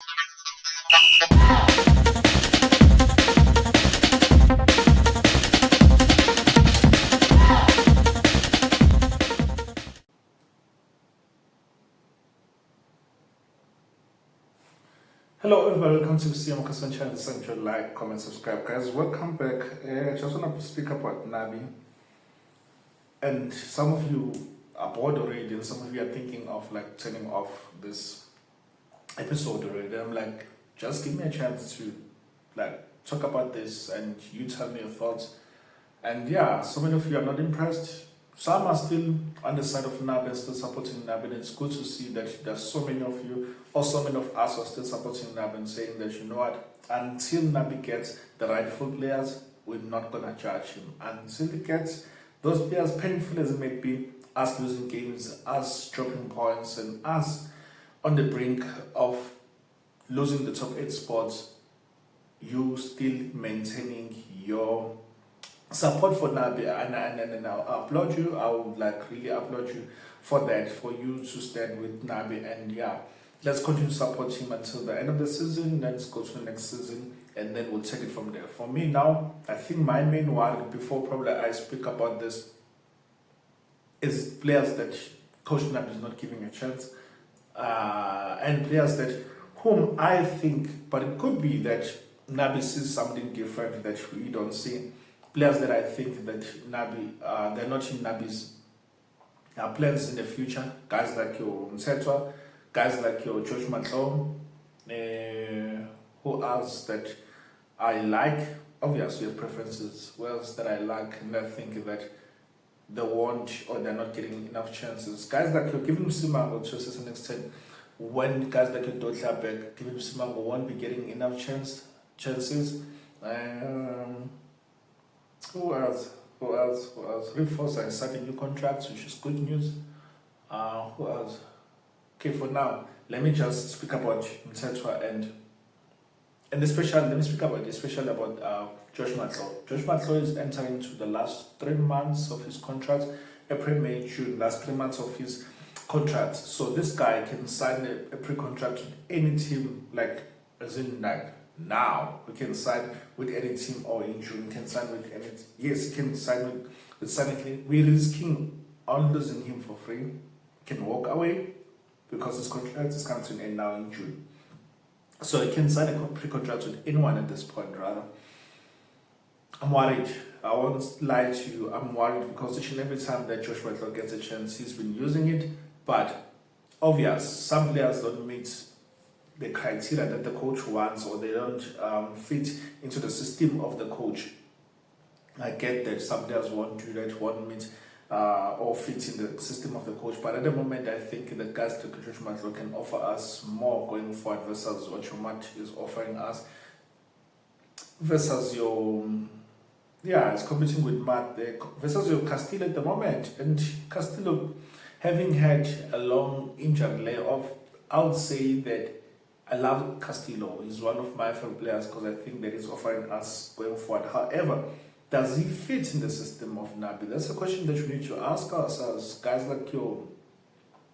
Hello everybody, welcome to the Amakhosi channel. Send your like, comment, subscribe. Guys, welcome back. Just want to speak about Nabi. And some of you are bored already, and some of you are thinking of like turning off this episode already. I'm like, just give me a chance to like talk about this and you tell me your thoughts. And yeah, so many of you are not impressed. Some are still on the side of Nabi, still supporting Nabi. And it's good to see that there's so many of you, or so many of us, are still supporting Nabi and saying that, you know what, until Nabi gets the rightful players, we're not going to judge him. Until he gets those players, painful as it may be, us losing games, us dropping points, and us on the brink of losing the top 8 spots, you still maintaining your support for Nabi, and I'll applaud you. I would like really applaud you for that, for you to stand with Nabi. And yeah, let's continue to support him until the end of the season. Let's go to the next season and then we'll take it from there. For me now, I think my main worry before probably I speak about this is players that Coach Nabi is not giving a chance, and players that whom I think, but it could be that Nabi sees something different that we don't see. Players that I think that Nabi, they're not in Nabi's plans in the future. Guys like your Msetwa, guys like your George Matlo, who else that I like. Obviously, have preferences. Who else that I like and I think that they won't or they're not getting enough chances. Guys like your Giving Simango to a certain extent. When guys like your Dotla back, Giving Simango won't be getting enough chances. Who else? Reinforce and signing new contracts, which is good news. Who else? Okay, for now, let me just speak about Mtetwa and especially let me speak about especially about Josh Matlo. Josh Matlo is entering into the last 3 months of his contract, April, May, June, last 3 months of his contract. So this guy can sign a pre-contract with any team, like as in like now. We can sign with any team, or in June we can sign with any. Yes, he can sign with Sanity. We're risking on losing him for free. He can walk away because his contract is coming to an end now in June. So he can sign a pre-contract with anyone at this point. Rather, I'm worried. I won't lie to you. I'm worried because each and every time that Josh Butler gets a chance, he's been using it. But obvious, some players don't meet the criteria that the coach wants, or they don't fit into the system of the coach. I get that some players won't do that, won't meet or fit in the system of the coach. But at the moment, I think the guys like Josh Matlo can offer us more going forward versus what Chomat is offering us. Versus your, it's competing with Matt there. Versus your Castillo at the moment. And Castillo, having had a long injured layoff, I would say that I love Castillo. He's one of my favorite players because I think that he's offering us going forward. However, does he fit in the system of Nabi? That's a question that we need to ask ourselves. Guys like your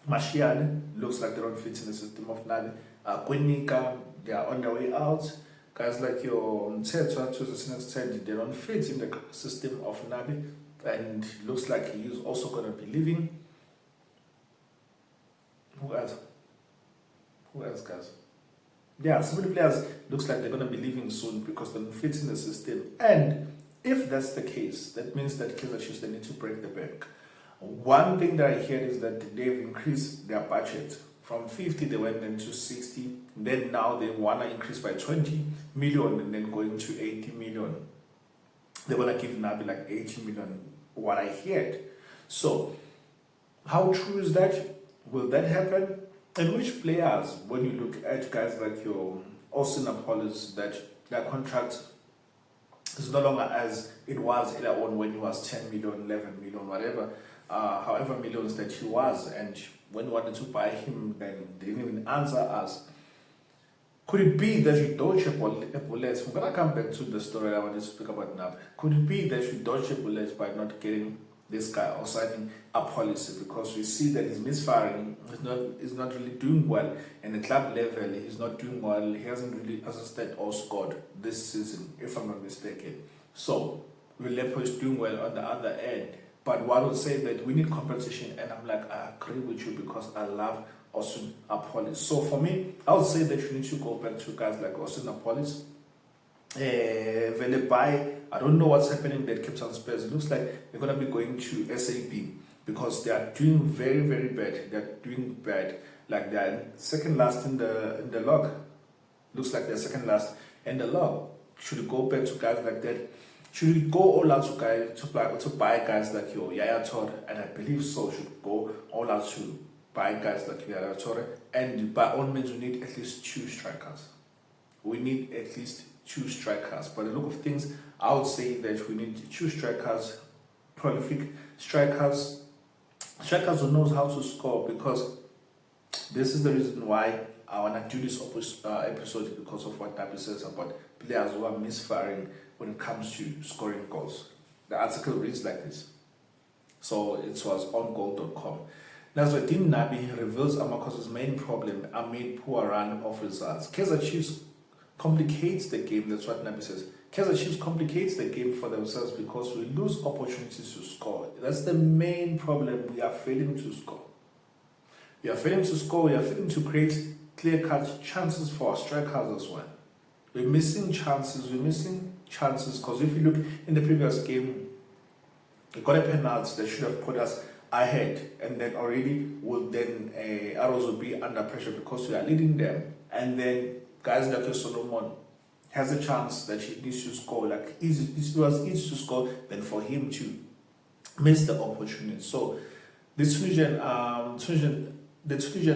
Mashiane, looks like they don't fit in the system of Nabi. Kwenika, they are on their way out. Guys like your Mtetwa, to a certain extent, they don't fit in the system of Nabi. And looks like he is also going to be leaving. Who else, guys? Yeah, so many players looks like they're going to be leaving soon because they don't fit in the system. And if that's the case, that means that Kaizer Chiefs, they need to break the bank. One thing that I hear is that they've increased their budget. From 50, they went into 60. Then now they want to increase by 20 million and then going to 80 million. They want to give Nabi like 80 million, what I heard. So, how true is that? Will that happen? And which players, when you look at guys like your Austin Apollos, that their contract is no longer as it was earlier on when he was 10 million, 11 million, whatever, however millions that he was, and when we wanted to buy him, then they didn't even answer us. Could it be that we dodge a bullet? I'm going to come back to the story I wanted to speak about now. Could it be that we dodge a bullet by not getting this guy or signing a policy, because we see that he's misfiring, he's not really doing well in the club level, he's not doing well, he hasn't really assisted or scored this season, if I'm not mistaken. So Lepo is doing well on the other end. But one would say that we need competition, and I'm like, I agree with you, because I love Austin Apollos. So for me, I would say that you need to go back to guys like Austin Apollos. I don't know what's happening at Cape Town Spurs. It looks like they're going to be going to SAB, because they are doing very, very bad. They're doing bad. Like they're second last in the log. Looks like they're second last in the log. Should we go back to guys like that? Should we go all out to buy guys like your Yaya Toure? And I believe so. Should go all out to buy guys like Yaya Toure. And by all means, we need at least 2 strikers. We need at least 2 strikers. By the look of things, I would say that we need 2 strikers, prolific strikers who knows how to score, because this is the reason why I want to do this episode, because of what Nabi says about players who are misfiring when it comes to scoring goals. The article reads like this. So it was on goal.com. Nasruddin Nabi reveals Amakhosi's main problem amid poor run of results. Kaizer Chiefs complicates the game. That's what Nabi says. Kaizer Chiefs complicates the game for themselves because we lose opportunities to score. That's the main problem. We are failing to score. We are failing to score. We are failing to create clear-cut chances for our strikers as well. We're missing chances. Because if you look in the previous game, we got a penalty that should have put us ahead, and then already Arrows will be under pressure because we are leading them, and then guys like Solomon has a chance that he needs to score. Like it was easy to score than for him to miss the opportunity. So the Tunisian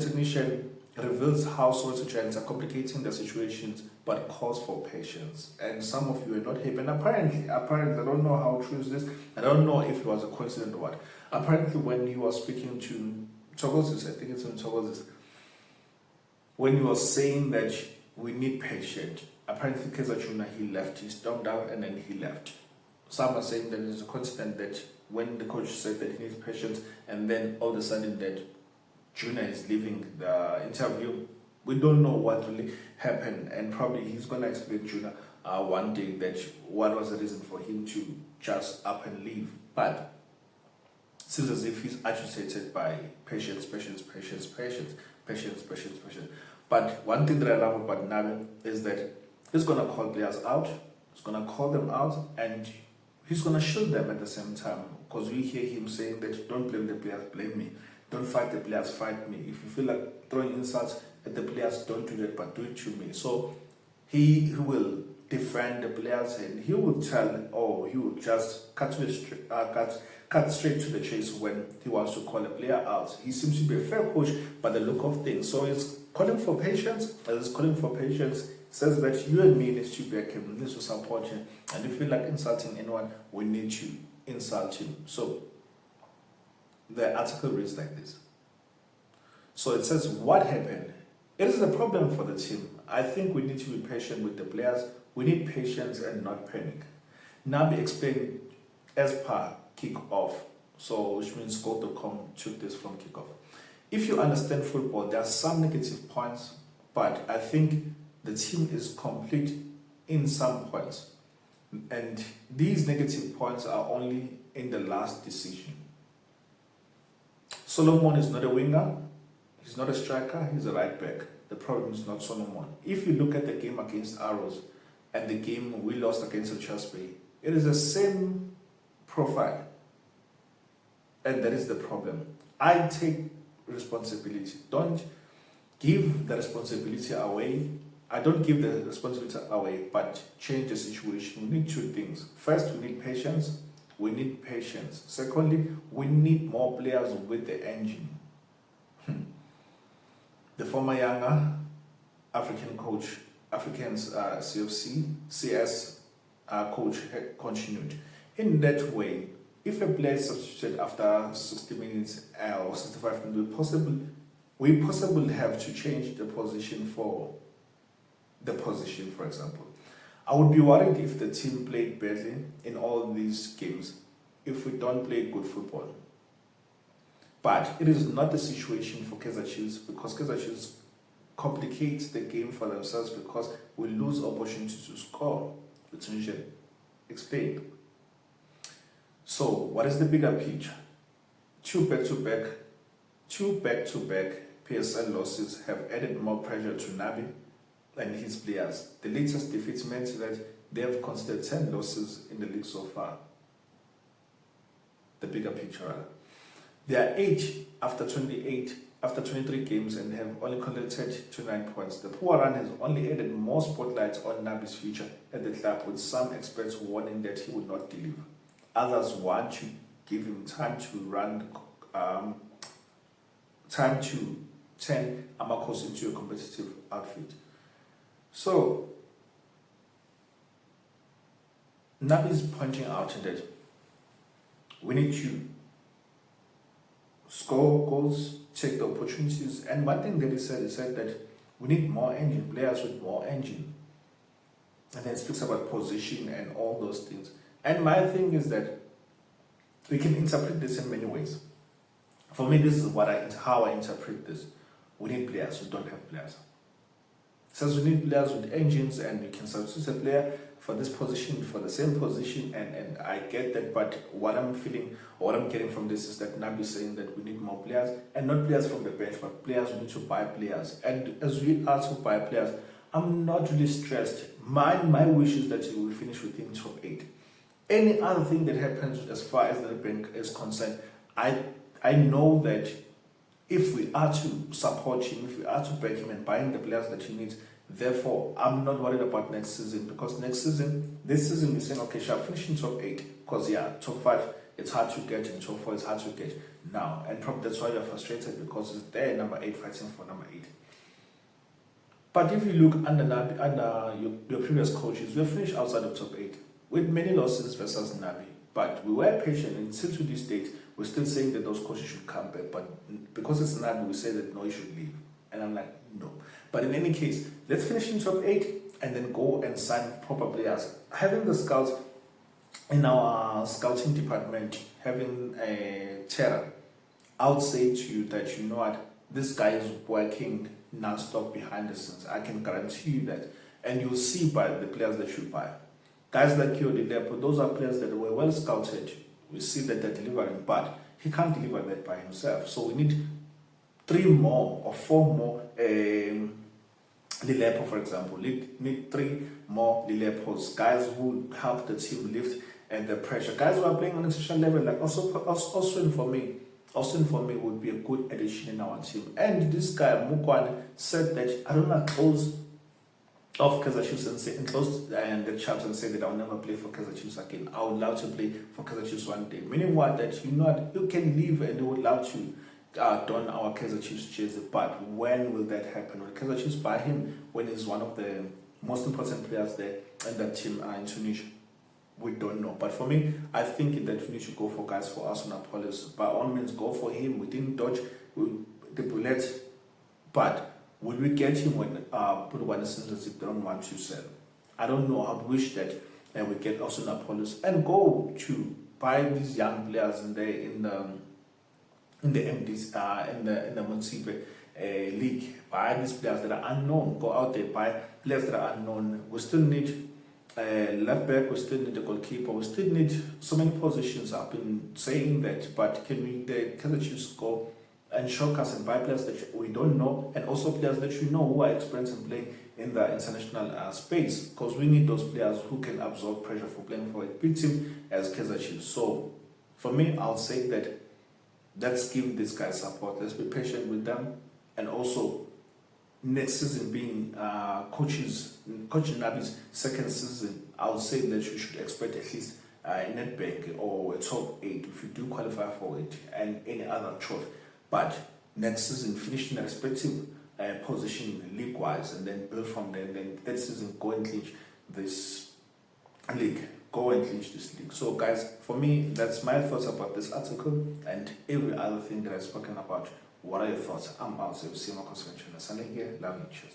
technician reveals how Soweto Giants are complicating the situations, but calls for patience. And some of you are not happy. And apparently, I don't know how true is this. I don't know if it was a coincidence or what. Apparently, when he was speaking to Thokozis, I think it's in Thokozis, when he was saying that we need patience, apparently Kaizer Junior, he left. He stormed out and then he left. Some are saying that it's a coincidence that when the coach said that he needs patience, and then all of a sudden that Junior is leaving the interview, we don't know what really happened, and probably he's going to explain Junior one day that what was the reason for him to just up and leave. But it seems as if he's agitated by patience. But one thing that I love about Nabi is that he's going to call players out, he's going to call them out, and he's going to shield them at the same time, because we hear him saying that don't blame the players, blame me. Don't fight the players, fight me. If you feel like throwing insults at the players, don't do that, but do it to me. So he will defend the players, and he will tell, or he will just cut straight to the chase when he wants to call a player out. He seems to be a fair coach by the look of things. So he's calling for patience. As he's calling for patience, says that you and me need to back him, need to support him. And if you feel like insulting anyone, we need to insult him. So the article reads like this. So it says, what happened? It is a problem for the team. I think we need to be patient with the players. We need patience and not panic. Nabi explained as per kick-off, so which means Goal.com took this from kick-off. If you understand football, there are some negative points, but I think the team is complete in some points. And these negative points are only in the last decision. Solomon is not a winger, he's not a striker, he's a right back. The problem is not Solomon. If you look at the game against Arrows and the game we lost against Chelsea, it is the same profile. And that is the problem. I take responsibility. Don't give the responsibility away. I don't give the responsibility away, but change the situation. We need 2 things. First, we need patience. Secondly, we need more players with the engine. The former younger African coach, CS coach continued. In that way, if a player is substituted after 60 minutes or 65 minutes, we possibly have to change the position, for example. I would be worried if the team played badly in all these games. if we don't play good football. But it is not the situation for Kaizer Chiefs, because Kaizer Chiefs complicates the game for themselves because we lose opportunity to score. The Tunisian explained. So, what is the bigger picture? Two back-to-back PSL losses have added more pressure to Nabi and his players. The latest defeats meant that they have considered 10 losses in the league so far. The bigger picture, rather. They are 8 after 23 games and have only collected 29 points. The poor run has only added more spotlight on Nabi's future at the club, with some experts warning that he would not deliver. Others want to give him time to turn Amakhosi into a competitive outfit. So, Nabi is pointing out that we need to score goals, take the opportunities, and one thing that he said that we need more engine, players with more engine. And then speaks about position and all those things. And my thing is that we can interpret this in many ways. For me, this is how I interpret this. We need players who don't have players. It says we need players with engines, and we can substitute a player for this position, for the same position, and I get that, but what I'm feeling, or what I'm getting from this is that Nabi is saying that we need more players, and not players from the bench, but players who need to buy players. And as we also buy players, I'm not really stressed. My wish is that we will finish within top 8. Any other thing that happens as far as the bank is concerned, I know that if we are to support him, if we are to back him and buying the players that he needs, therefore, I'm not worried about next season, because this season we're saying, okay, shall finish in top 8, because top 5, it's hard to get, in top 4, it's hard to get now, and probably that's why you're frustrated, because it's there, number 8, fighting for number 8. But if you look under your previous coaches, we finished outside of top 8 with many losses versus Nabi. But we were patient, and still to this date, we're still saying that those coaches should come back. But because it's Nabi, we say that no, he should leave. And I'm like, no. But in any case, let's finish in top 8 and then go and sign proper players. Having the scouts in our scouting department, having a terror, I would say to you that, you know what, this guy is working non-stop behind the scenes. I can guarantee you that. And you'll see by the players that you buy. Guys like Kaizer, those are players that were well scouted. We see that they're delivering, but he can't deliver that by himself. So we need 3 more or 4 more Lilepo, for example. We need 3 more Lilepos, guys who help the team lift and the pressure. Guys who are playing on a international level, like Austin for me would be a good addition in our team. And this guy Mukwane said that I don't know, close off Kaizer Chiefs and close the chaps and say that I'll never play for Kaizer Chiefs again. I would love to play for Kaizer Chiefs one day. Meaning what? That you can leave and you would love to don our Kaizer Chiefs jersey, but when will that happen? Will Kaizer Chiefs buy him when he's one of the most important players there in that team in Tunisia? We don't know. But for me, I think that we need to go for guys for Amakhosi. By all means, go for him. We didn't dodge the bullet, but will we get him when since they don't want to sell? I don't know. I wish that we get Amakhosi and go to buy these young players in the MDs in the Municipal League. Buy these players that are unknown. Go out there, buy players that are unknown. We still need left back, we still need a goalkeeper, we still need so many positions. I've been saying that, but can the Kaizer Chiefs go and shock us and buy players that we don't know, and also players that you know who are experienced in playing in the international space, because we need those players who can absorb pressure for playing for a big team as Kaizer Chiefs. So for me, I'll say that let's give these guys support, let's be patient with them, and also next season being Coach Nabi's second season, I would say that you should expect at least a net bank or a top 8 if you do qualify for it, and any other trophy. But next season, finish in a respective position league-wise, and then build from there. And then that season, go and clinch this league. Go and clinch this league. So, guys, for me, that's my thoughts about this article and every other thing that I've spoken about. What are your thoughts? I'm out. So, see you on my convention. Love you. Cheers.